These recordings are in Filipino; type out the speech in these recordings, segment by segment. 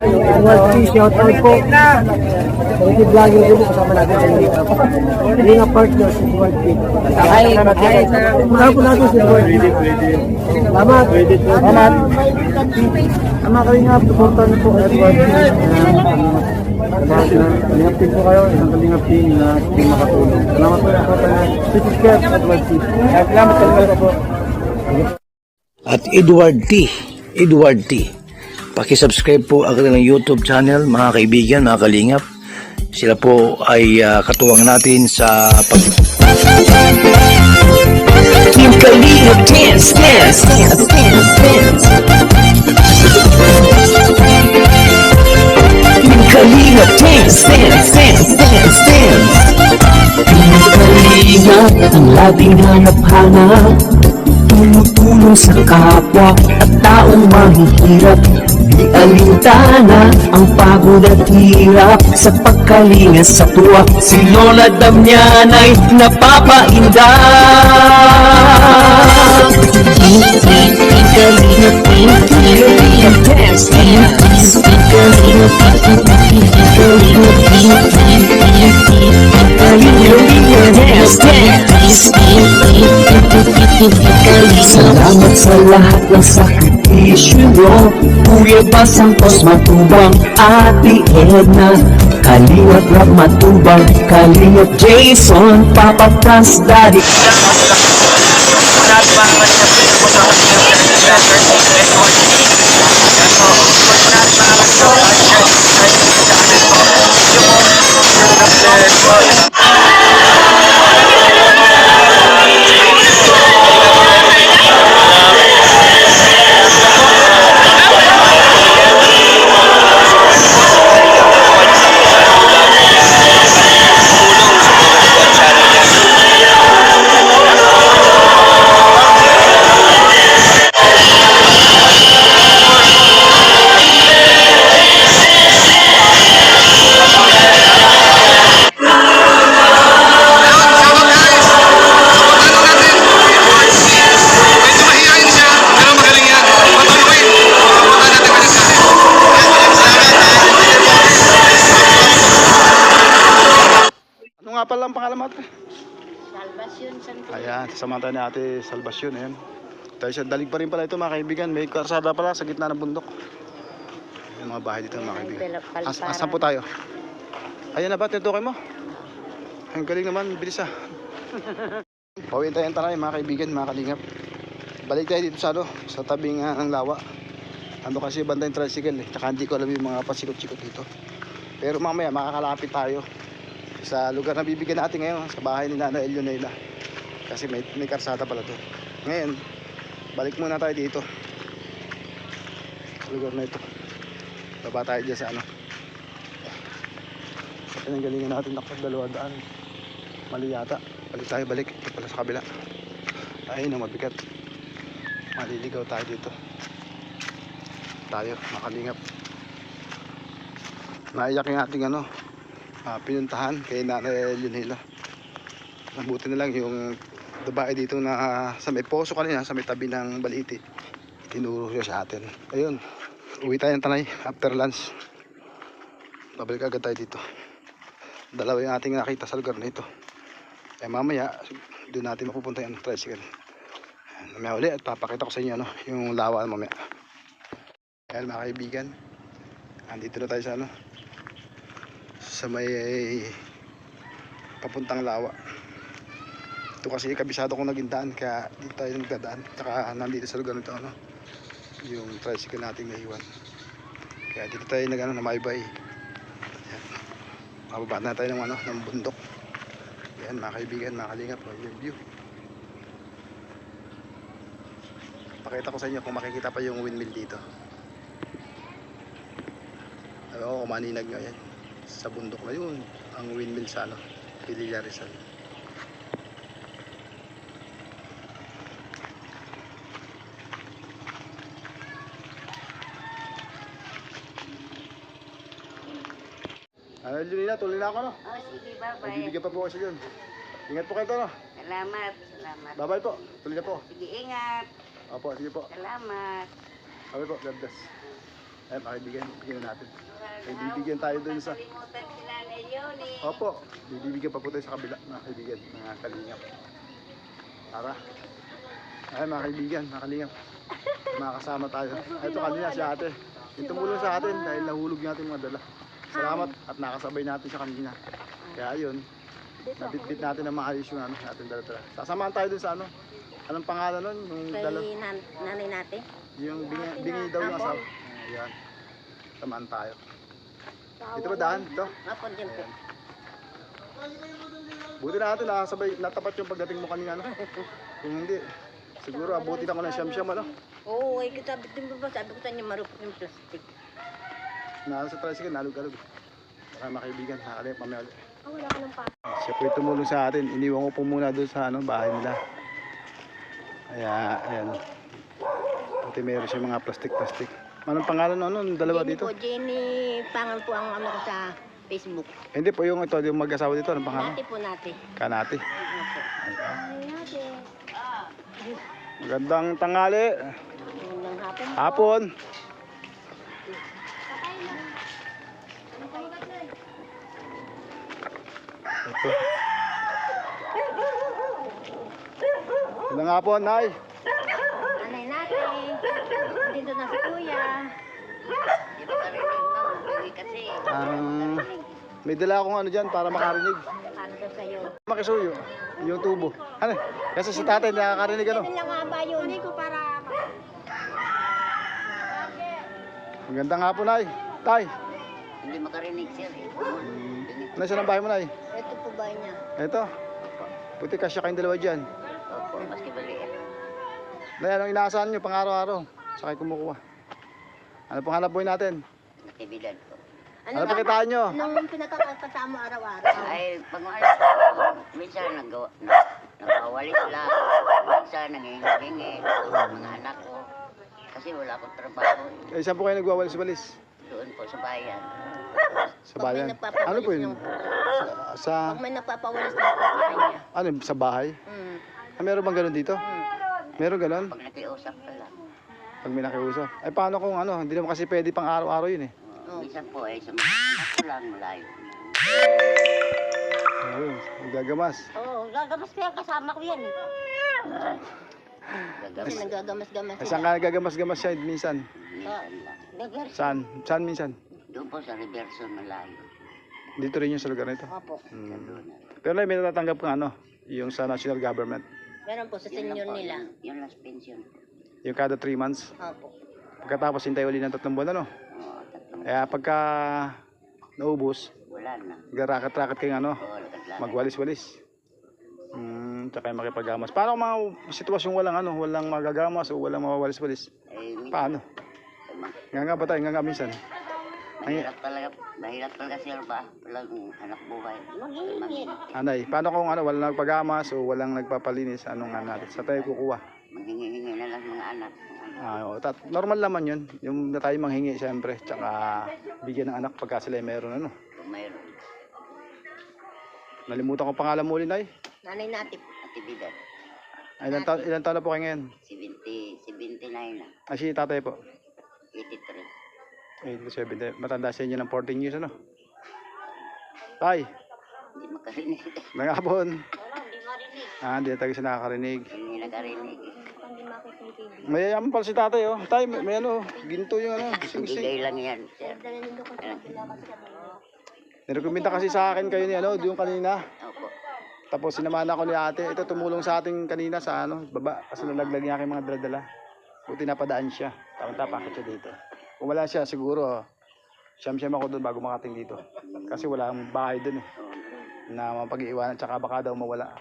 Edward P, shout out po. Quality vlogger din po kasama natin sa dito. Hindi nga partner si Edward P. Kasama po natin si Edward P. Salamat. Salamat. Tama kayo nga, supportan niyo po Edward P. Kalingap team po kayo, isang kalingap team na team makatulong. Salamat po yung supportan niyo. Subscribe sa Edward P. Salamat po. At Edward T. Paki-subscribe po ang kanilang YouTube channel, mga kaibigan, mga kalingap. Sila po ay katuwang natin sa Team Kalingap dance, dance, dance, dance, dance. Team Kalingap dance, dance, dance, dance, dance. Team Kalingap, ang laging hanap-hanap, tumutulong sa kapwa at taong mahihirap. Di alintana ang pagod at hirap sa pagkalinga sa tuwa. Si Lola Damianay napapainda. Salamat sa lahat ng sakripisyo nyo, Kuya Basangkos Matubang, Ate Edna, Kalingap Rap Matubang, Kalingap Jason, Papa Franz, Daddy. Nga pala ang pangalan mo? Salvation Santo. Ayan, sasama tayo ni Ate Salvation. Ayan. Tayo siya, dalig pa rin pala ito mga kaibigan. May karsada pala sa gitna ng bundok. Yung mga bahay dito mga kaibigan. Asan po tayo? Ayan na ba, tinutukoy mo? Ang galing naman, bilis ah. Pawin tayo ang tanay mga kaibigan, mga kalingap. Balik tayo dito sa ano, sa tabing ng lawa. Ano kasi banda yung tricycle eh. Tsaka hindi ko alam yung mga pasikot-sikot dito. Pero mamaya makakalapit tayo sa lugar na bibigyan natin ngayon, sa bahay ni Nana Elionela, kasi may karsada pala to. Ngayon balik muna tayo dito sa lugar na ito. Baba tayo dyan sa ano, sa pinanggalingan natin. Nakapag 200, mali yata. Balik tayo, balik ito pala sa kabila. Ayun ang mabigat, maliligaw tayo dito. Tayo makalingap. Naiyak yung ating ano, pinuntahan kay Nanay Leonela. Nabuti na lang yung babae dito na sa may poso kanina, sa may tabi ng Baliti, tinuro siya sa atin. Ayun, uwi tayo ng Tanay after lunch. Babalik agad tayo dito. Dalawa yung ating nakita sa lugar na ito. Eh mamaya doon natin mapupunta yung tricycle. Mamaya uli at papakita ko sa inyo yung lawa mamaya. Ayan mga kaibigan, andito na tayo sa sa may papuntang lawa. Ito kasi kabisado kong naging daan, kaya dito tayo nagdadaan. Tsaka nandito sa lugar nito yung tricycle nating naiwan, kaya dito tayo na maybay. Mababa na tayo ng bundok. Yan mga kaibigan, mga kalingap, yung view. Pakita ko sa inyo kung makikita pa yung windmill dito. Ako kumaninag nga yan sa bundok na yun, ang windmill sa Pililla Rizal. Junina, tuloy na ako Sige, bye-bye. Bibigyan pa po kasi yun. Ingat po kayo Salamat, salamat. Bye-bye po, tuloy na po. Sige, ingat. Opo, sige po. Salamat. Bye po, God bless. Ay, pakibigyan. Bigyan na natin. Ay, bibigyan tayo dun sa... Kalimutan sila na yun eh. Opo, bibigyan pa po tayo sa kabila, mga kaibigan, mga kalingap. Tara. Ay, mga kaibigan, mga kalingap. Makakasama tayo. Ito kanina si ate. Yung tumulong sa atin dahil nahulog natin mga dala. Salamat at nakasabay natin siya kanina. Kaya ayun, nabitbit natin ang maayos yung ano, natin dala-dala. Sasamahan tayo dun sa ano. Anong pangalan nun? Yung dala, Kay nanay natin. yung bingi daw yung asawa. Ayan. Samahan tayo. Dito ba daan? Dito? Apo, dyan po. Buti natin nakasabay, natapat yung pagdating mo kanina, no? Kung hindi, siguro abutin ako ng siyam-siyam, ano? Oo, ay sabi din ba, sabi ko sa inyo marupok yung plastic. Nasa tricycle, nalug-alug. Baka mga kaibigan, nakakalip mamaya ulit. Wala ka ng pa. Siya po yung tumulong sa atin. Iniwan ko po muna doon sa ano, bahay nila. Ayan. Buti meron siya mga plastic-plastic. Anong pangalan nun? Dalawa dito? Jenny Pangan po ang ano ko sa Facebook. Hindi po yung ito, yung mag-asawa dito. Anong pangalan? Nati po natin. Kanati. Ano po? Magandang tanghali. Unang hapon. Hapon. Ito. Magandang hapon, Nay. Nanay natin. Dito na si Kuya. Di ba karinig mo? Kasi. May dala akong ano dyan para makarinig. Ano daw sa'yo? Makisuyo. Yung tubo. Ano? Kasi si tatay nakakarinig ano. Ano lang nga ba yun? Hindi ko para... Magandang hapon, Nay. Tay. Hindi makarinig siya eh. Nasaan ang bahay mo, Nay? Ito po ba niya? Ito. Puti kasya kayong dalawa dyan. Opo, maski baliit. Nay, anong inaasahan nyo pang araw-araw? Sa kayo kumukuha. Ano pang hanap buhay natin? Natividad po. Ano pakitaan nyo? Nung pinakakasama araw-araw. Ay, pag maalis minsan nagwawalis lang. Minsan nangingi-hingi. Mga anak ko. Kasi wala akong trabaho. Eh, saan po kayo nagwawalis-walis? Doon po sa bayan. Sa bayan. Ano po yun? Sa Pag may napapawalis na po sa kanya. ano, sa bahay? Mm. Ah, meron bang ganun dito? Meron ganun? Pag nakiusap ka lang. Pag may nakiusap. Ay, paano kung ano? Hindi naman kasi pwede pang araw-araw yun eh. Minsan po ay sa mga anak ko lang malayo. Ayun, gagamas. Oo, gagamas kaya kasama ko yan eh. Kasi nagagamas-gamas Ay, saan ka nagagamas-gamas siya minsan? Nagagamas. Saan? Saan minsan? Doon po sa Reverso malayo. Dito rin yung sa lugar nito. Opo. Pero may natatanggap kang ano? Yung sa national government. Meron po sa senior nila. Yung last pension. Yung kada 3 months. Opo. Pagkatapos hintay uli ng 3 buwan ano? Oo, tatlong. Kaya pagka naubos, Wala na. garakat-rakat kayong ano? Oo, lagad-lagad. Magwalis-walis. Tsaka yung makipagamas. Paano kung mga sitwasyong walang ano, walang magagamas o walang mawawalis-walis? Eh, Paano? Nga ba tayo? Nga minsan. mahirap talaga siya ba? Walang anak buhay. Anay, paano kung ano, walang nagpagamas o walang nagpapalinis? Anong nga natin? Sa tayo kukuha? Manghingi-hingi na lang mga anak. Normal naman yun. Yung na tayo manghingi siyempre. Tsaka bigyan ng anak pagka sila ay meron ano. Kung mayroon. Nalimutan ko pangalan mo ulit, Nay. Nanay natin. Aktividad. Ilan taon na po kayo ngayon? 79 na. Ay, si tatay po. 83. 87. Matanda sa inyo ng 14 years ano? Tay, Hindi makarinig. nangapon. Hindi marinig. Hindi na tayo siya nakakarinig. Hindi nakarinig. Mayayaman pala si tatay oh. Tay, may ano, ginto yung ano. Sing-sing. Bigay lang yan, sir. Nirekomenda kasi sa akin kayo ni ano, yung kanina. Opo. Tapos sinamahan ako ni ate. Ito tumulong sa ating kanina sa ano, baba. Kasi nalaglag niya aking mga dala-dala. Buti napadaan siya. Tapos siya dito. Kung wala siya, siguro, siyam-siyam ako doon bago makating dito. Kasi wala ang bahay doon eh. Na mapag-iiwanan, tsaka baka daw mawala.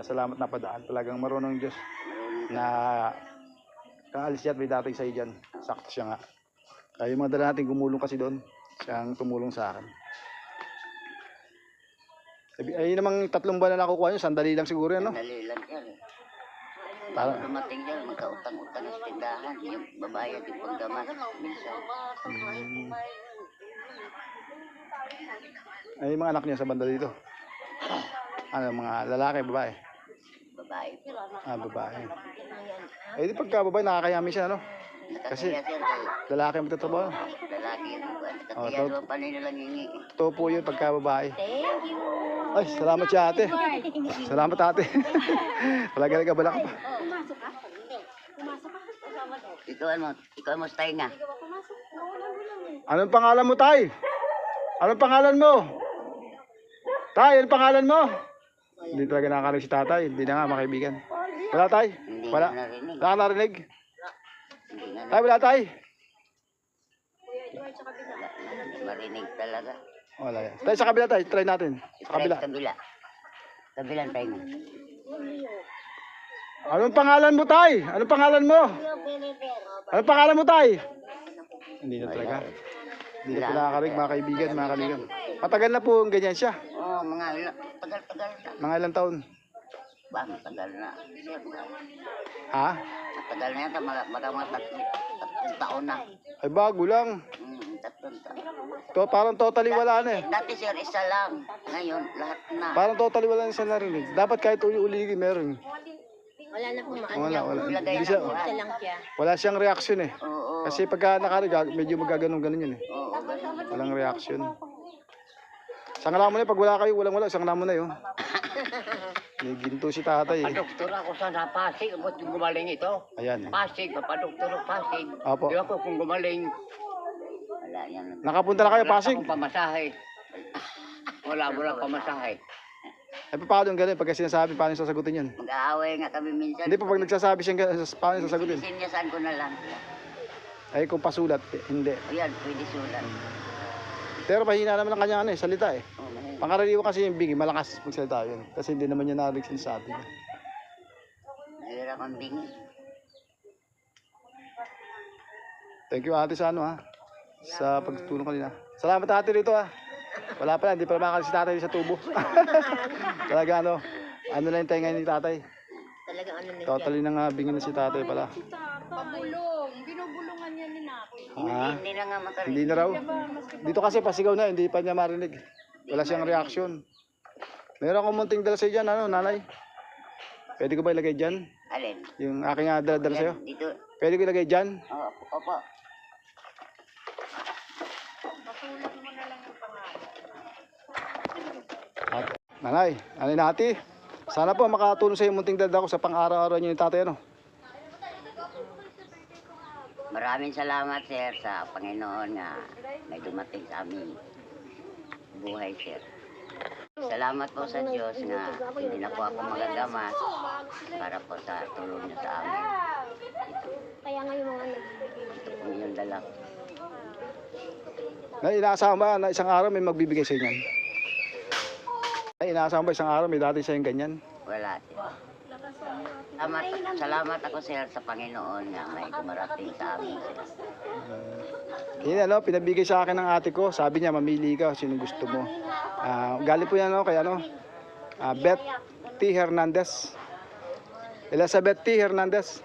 Salamat na padaan. Talagang marunong Diyos na kaalis siya at may dating sa'yo dyan. Sakto siya nga. Kaya yung mga dala natin gumulong kasi doon. Siyang tumulong sa akin. Ay namang 3 buwan na nakukuha nyo, sandali lang siguro yan, no? Sandali lang yan eh. Para dumating dyan, magkautang-utang sa tindahan. Yung babae at yung panggamas. Minsan. Ay mga anak niya sa banda dito. Ano, mga lalaki, babae? Babae. Babae. Eh di pagka babae, nakakayami siya, no? Kasi Nakakaya sir, lalaki ang magtatrabaho. lalaki yung Oh, nakakaya doon pa nila lang hingi. Totoo po yun pagka babae. Ay, salamat siya ate. Salamat ate. Palagi ka balak. Ikaw mo stay nga. Anong pangalan mo, Tay? Anong pangalan mo? Tay, anong pangalan mo? Hindi talaga nakakarinig si tatay. Hindi na nga, mga kaibigan. Wala, Tay? Hindi Wala? na narinig. Wala ka narinig? Hindi na Tay, wala, Tay? marinig talaga. Wala yan. Tay, sa kabila, Tay. Try natin. Sa kabila. Kabila. Kabilang tayo nga. Anong pangalan mo, Tay? Anong pangalan mo? Anong pangalan mo, Tay? Hindi na talaga. Hindi na po nakakarinig, mga kaibigan, mga kaligan. Matagal na po ganyan siya. Oo, mga tagal-tagal na. Mga ilang taon. Ba, matagal na. Sir, Ha? matagal na yan. Mga tatlong taon na. Ay, bago lang. Tatlong taon. To, parang totally wala na eh. Dati sir, isa lang. Ngayon, lahat na. Parang totally wala na siya narinig. Dapat kahit uli-uli meron. Wala na pong Wala, wala. Ilagay Hindi na siya, po. Isa lang siya. wala siyang reaction eh. Oo. Kasi pagka nakarinig, medyo magaganon-ganon yun eh. Oo, ganun. Walang reaction. Isang alam mo na, pag wala kayo, walang-wala, isang alam mo na yun. May ginto si tatay eh. Padoktor ako sa Pasig, abot yung gumaling ito. Ayan. Pasig, papadoktor ng Pasig. Opo. Di ako kung gumaling, Wala yan. Nakapunta na kayo, Pasig. akong pamasahe. Wala pamasahe. Eh, paano yung ganun? Pagka sinasabi, paano yung sasagutin yun? Mag-aaway nga kami minsan. Hindi po, pag nagsasabi siya, paano yung sasagutin? Sinyasan ko na lang. Ay, kung pasulat, hindi. Ayan, pwede sulat. Pero mahina naman ang kanya ano, eh, salita eh. Oo, mahal. Pangkaraniwan kasi yung bingi, malakas magsalita yun. Kasi hindi naman niya narinig sinasabi niya. Mahirap ang bingi. Thank you ate sa ano ha. Sa pagtulong kanina. Salamat ate rito ha. Wala pala, hindi pala makakalis si tatay sa tubo. Talaga ano lang yung tayo ngayon ni tatay. Talagang ano na Totally nang bingin na si tatay pala. Pabulong. Binubulungan niya ni Nako. Ha? Hindi na nga makarinig. Hindi na raw. Dito kasi pasigaw na, hindi pa niya marinig. Wala siyang reaction. Meron akong munting dala sa'yo dyan, ano, nanay? Pwede ko ba ilagay dyan? Alin? Yung aking dala sa'yo? Dito. Pwede ko ilagay dyan? Oo, opo. At, nanay, nanay nati. Sana po makatulong sa iyo munting dala ko sa pang-araw-araw niyo ni tatay, ano? Maraming salamat sir sa Panginoon nga may dumating sa aming buhay sir. Salamat po sa Diyos nga hindi na po ako magagamas para po sa tulong niyo sa amin. Kaya nga yung mga Ito po yung dala ko. Nay, inaasahan ba na isang araw may magbibigay sa inyo? Nay, inaasahan ba isang araw may dati sa inyo ganyan? Wala sir. Salamat ako sir sa Panginoon nga may dumarating sa amin sir. Yun ano, pinabigay sa akin ng ate ko. Sabi niya, mamili ka sino gusto mo. Galing po yan, ano, kay ano, Beth T. Hernandez. Elizabeth T. Hernandez.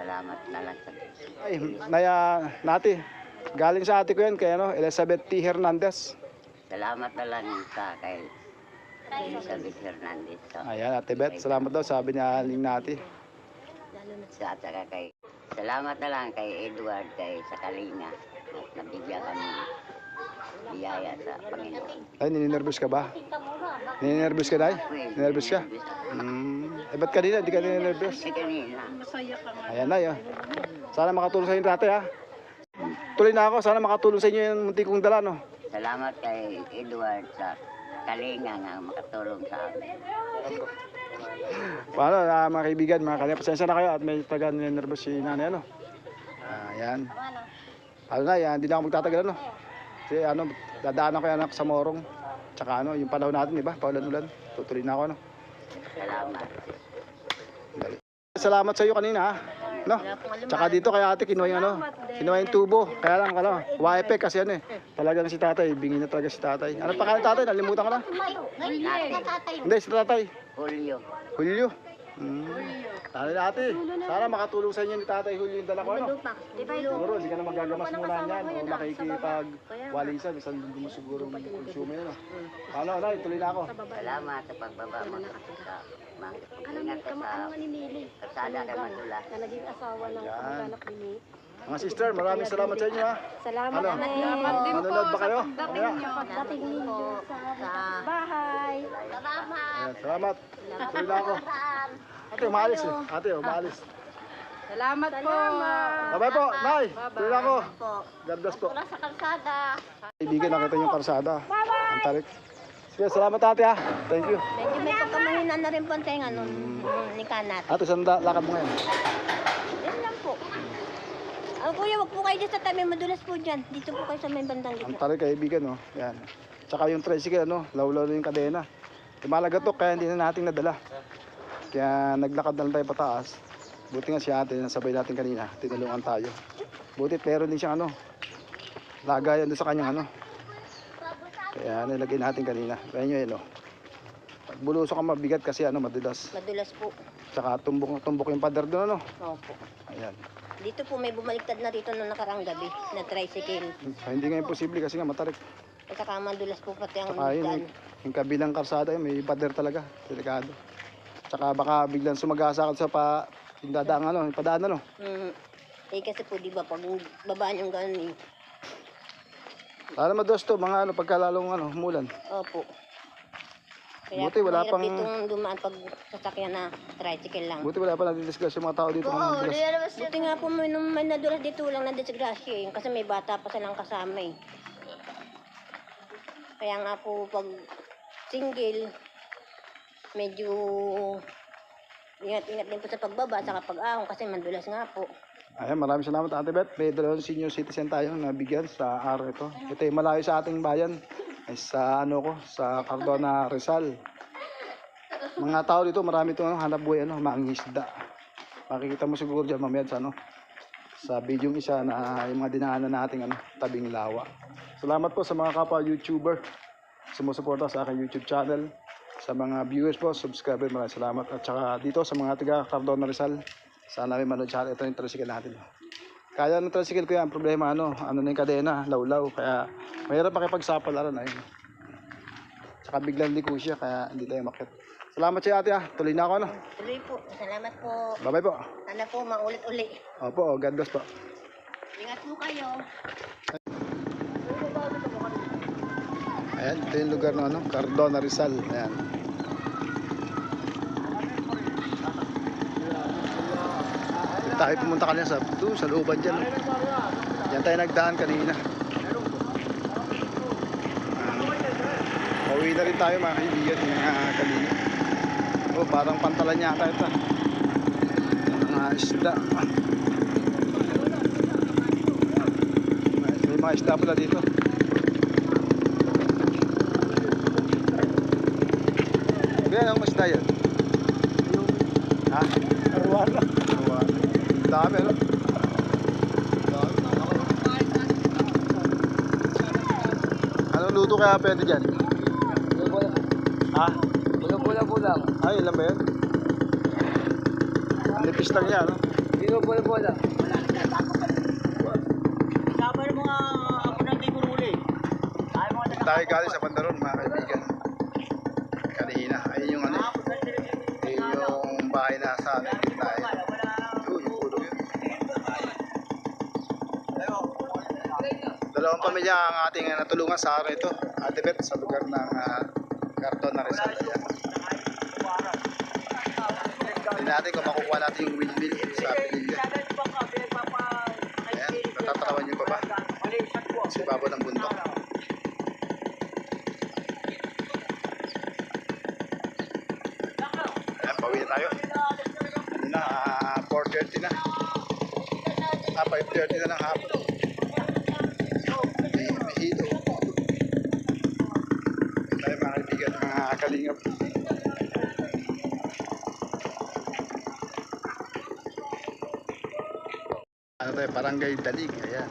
Salamat na lang sa Diyos. Ay, nati. Galing sa ate ko yan, kay ano, Elizabeth T. Hernandez. Salamat na lang sa kay Elizabeth Hernandez. So, Ayan, ate Beth, salamat daw, sabi niya aling nati. sa at saka kay salamat na lang kay Edward kay sa Kalinga at nabigyan kami biyaya sa Panginoon. Ay, ninenervous ka ba? Ninenervous ka, Day? Ninenervous ka? Eh, ba't kanina? Di ka ninenervous? Kasi kanina, Ayan na, yun. Sana makatulong sa inyo, tate, ha? Tuloy na ako, sana makatulong sa inyo yung munti kong dala, no? salamat kay Edward sa Kalinga nga makatulong sa amin. Paano, mga kaibigan, mga kanina, pasensya na kayo at may taga ninenervous si nanay, ano? Ayan. Ano na, yan, hindi na ako magtatagal, ano? Kasi, ano, dadaan ako yan sa Morong. Tsaka, ano, yung panahon natin, di ba? Paulan-ulan. Tutuloy na ako, ano? Salamat. Salamat sa iyo kanina, ha? No? Tsaka dito kay ate kinuha yung ano, kinuha yung tubo. Kaya lang ano, wifi kasi ano eh. Talagang si tatay, bingi na talaga si tatay. Ano pa kanina tatay? Nalimutan ka na? Hindi, si tatay. Julio. Julio. Tatay ate, sana makatulong sa inyo ni tatay Julio yung dala ko ano. Siguro, hindi ka na magagamas muna niyan o makikipag-walisan. Isang hindi mo siguro mag-consume yun. Ano, nay, tuloy na ako. Salamat sa pagbaba mo sa Ingat ka sa kalsada kay madulas. Na naging asawa ng Yan. kamag-anak ni Nick. Mga sister, maraming salamat sa inyo ha. Salamat Ano? Manonood ba kayo? Mamaya. Dating ninyo sa bahay. Salamat. Ayan, salamat. Tuloy na ako. Ate, umalis eh. Ate, umalis. Salamat po. Bye-bye po, Nay. Tuloy na ako. God bless po. Sa kalsada. Kaibigan, nakita niyo yung karsada. Ang tarik. Sige, salamat ate ha. Thank you. Medyo may pagkamahina na rin po ang tenga nun ni Kanat. Ate, saan lakad mo ngayon? Yan lang po. Kuya, wag po kayo dyan sa tabi. Madulas po dyan. Dito po kayo sa may bandang Ang gitna. tarik kaibigan, no? Yan. Tsaka yung tricycle, ano? Lawlaw na yung kadena. Lumalagatok kaya hindi na natin nadala. Kaya naglakad na lang tayo pataas. Buti nga si ate, nasabay natin kanina. Tinulungan tayo. Buti pero din siyang ano. Lagayan doon sa kanyang ano. Kaya nilagay natin kanina. Kaya nyo yun, no? Pag bulusok ka mabigat kasi ano, madulas. Madulas po. Tsaka tumbok yung pader doon, ano? Opo. Ayan. Dito po may bumaliktad na rito nung nakarang gabi na tricycle. Hindi nga imposible kasi nga matarik. At saka madulas po pati ang Tsaka daan. yung kabilang karsada yun, may pader talaga. Delikado. Tsaka baka biglang sumagasa ka sa yung dadaang ano, yung padaan ano. Eh kasi po di ba pag babaan yung gano'n eh. Lalo mados to, mga ano, pagkalalong ano, umulan. Opo. Kaya Buti wala mahirap pang- ditong dumaan pag sasakyan na tricycle lang. Buti wala pa nadidiscuss yung mga tao dito. ng bilas. Buti nga po may, nung may nadulas dito lang na disgrasya eh. Kasi may bata pa silang kasama eh. Kaya nga po pag single, medyo ingat-ingat din po sa pagbaba sa pag-ahon kasi madulas nga po. Ayan, maraming salamat Ate Beth. May dalawang senior citizen tayo na bigyan sa araw ito. Ito yung malayo sa ating bayan. Ay sa ano ko, sa Cardona, Rizal. Mga tao dito, marami itong hanap buhay, ano, mangingisda. Makikita mo siguro dyan mamaya sa ano, sa video isa na yung mga dinaanan nating ano, tabing lawa. Salamat po sa mga kapwa YouTuber sumusuporta sa aking YouTube channel. Sa mga viewers po, subscriber, maraming salamat. At saka dito sa mga taga Cardona, Rizal, sana may manood channel. Ito yung tricycle natin. Kaya ng tricycle ko yan, problema ano na yung kadena, lawlaw. Kaya mahirap makipagsapalaran. Ayun. Tsaka biglang liko siya, kaya hindi tayo makit. Salamat siya ate ah. Tuloy na ako ano. Tuloy po. Salamat po. Bye-bye po. Sana po maulit-uli. Opo, God bless po. Ingat po kayo. Ayan, ito yung lugar ng ano, Cardona, Rizal. Ayan. Dito tayo pumunta kanina sa looban dyan. No? Yan tayo nagdaan kanina. Pauwi na rin tayo mga kaibigan, mga kanina. Oh, parang pantalan niya ito. Mga isda. May mga isda pala dito. Kaya ang mas yan? Ha? Arwana. Arwana. Dami ano? Anong luto kaya pwede dyan? Ha? Bula-bula. Ay, ilan ba yun? Ang nipis lang yan, no? Bula-bula. Tayo galing sa Bandaron, mga kaibigan. Kanina, ayun yung ano. Ayun yung bahay na sa amin. Tayo. Yung pulo yun. Dalawang pamilya ang ating natulungan sa araw ito. Ate Beth, sa lugar ng Cardona, Rizal. Ayan. Hindi natin kung makukuha natin yung windmill sa pinilya. Ayan, natatrawan yung baba. Si babo ng bundok. Ayan, pauwi na tayo. Ano na, 4:30 na. 5:30 na ng hapon. May hilo. Tayo mga kaibigan, mga kalingap. Ano tayo, Barangay Dalig. Ayan.